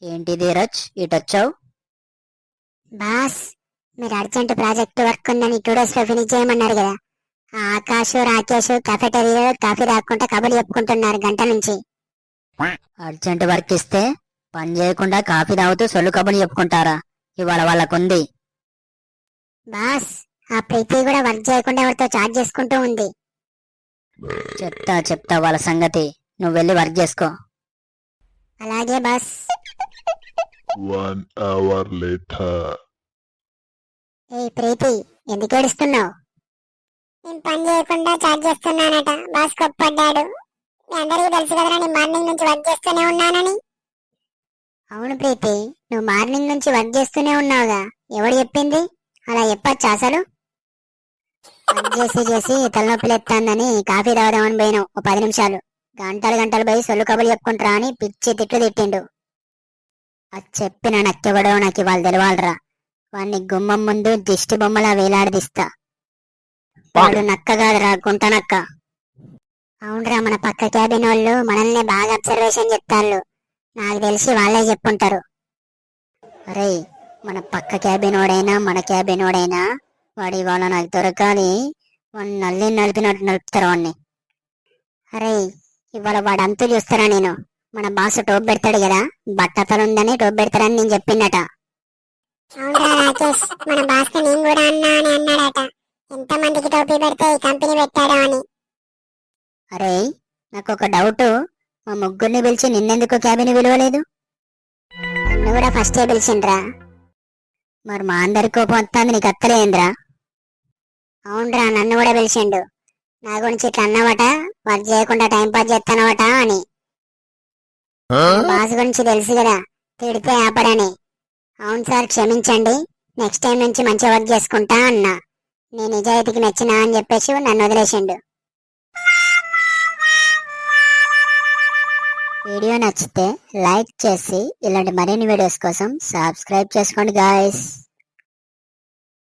ఏంటి ధీరజ్ ఇటొచ్చావు? బాస్, మీరు urgent project work ఉందని 2 days లో ఫినిష్ చేయమన్నారు కదా. ఆ ఆకాష్ రాకేష్ కెఫెటేరియాలో కాఫీ తాక్కుంటే కబుర్లు చెప్పుకుంటున్నారు గంట నుంచి. అర్జెంట్ వర్క్ ఇస్తే పని చేయకుండా కాఫీ తాగుతూ సొల్లు కబుర్లు చెప్పుకుంటారా? ఇవాళ వాళ్ళకుంది. బాస్, ఆ ప్రీతి కూడా వర్క్ చేయకుండా ఎవరితో చాట్ చేసుకుంటూ ఉంది. చెప్తా వాళ్ళ సంగతి. నువ్వు వెళ్ళి వర్క్ చేసుకో. అలాగే బాస్. 1 hour later. ఏ ప్రీతి, ఎందుకు ఏడుస్తున్నావు? నేను పని చేయకుండా చాట్ చేస్తున్నానట. బాస్ కొప్పడ్డాడు. మీ అందరికీ తెలుసు కదరా, నేను మార్నింగ్ నుంచి వర్క్ చేస్తూనే ఉన్నానని. అవును ప్రీతి, నువ్వు మార్నింగ్ నుంచి వర్క్ చేస్తూనే ఉన్నావుగా. ఎవడు చెప్పింది? అలా చెప్పచ్చా అసలు? వర్క్ చేసి తలనొప్పి లేస్తుందని కాఫీ తాగుదామని పోయినావు. 10 నిమిషాలు గంటలు పోయి సొల్లు కబుర్లు చెప్పుకుంటారా అని పిచ్చి తిట్లు తిట్టిండు. అది చెప్పిన నక్కెవడో నాకు ఇవాళ తెలవాలరా. వాణ్ణి గుమ్మం ముందు దిష్టి బొమ్మలా వేలాడదీస్తా. వాడు నక్క కాదురా, గుంట నక్క. అవునరా, మన పక్క క్యాబిన్ వాళ్ళు మనల్ని బాగా అబ్జర్వేషన్ చెప్తారు. నాకు తెలిసి వాళ్ళే చెప్పుంటారు. అరే, మన పక్క క్యాబిన్ ఓడైనా మన క్యాబిన్ ఓడైనా వాడు ఇవాళ నాకు దొరకాలి. వాడిని నలిపినట్టు నలుపుతారు వాడిని. అరే, ఇవాళ వాడు అంతు చూస్తారా నేను. మన బాసు టోప్ పెడతాడు కదా, బట్టతలుందని టోప్ పెడతాడని నేను చెప్పిండట. అవునరా రాకేష్, మన బాస్ నేను కూడా అన్నా అని అన్నాడట. ఎంత మందికి టోపీ పెడితే ఈ కంపెనీ పెట్టాడో అని. అరే, నాకు ఒక డౌట్. మా ముగ్గురిని పిలిచి నిన్నెందుకు క్యాబిన్ విలువలేదు? నన్ను కూడా ఫస్టే పిలిచిండ్రా. మరి మా అందరి కోపం వస్తుంది, నీకు అత్తలేంద్రా? అవునరా, నన్ను కూడా పిలిచిండు. నా గురించి ఇట్లా అన్నవట, వర్క్ చేయకుండా టైం పాస్ చేస్తానవట అని. బాస్ గురించి తెలుసు కదా, తిడితే ఆపడని. అవును సార్, క్షమించండి, నెక్స్ట్ టైం నుంచి మంచిగా వర్క్ చేసుకుంటా అన్నా. నీ నిజాయితీకి నచ్చినా అని చెప్పేసి నన్ను వదిలేసిండు. వీడియో నచ్చితే లైక్ చేసి ఇలాంటి మరిన్ని వీడియోస్ కోసం సబ్స్క్రైబ్ చేసుకోండి గాయ్స్.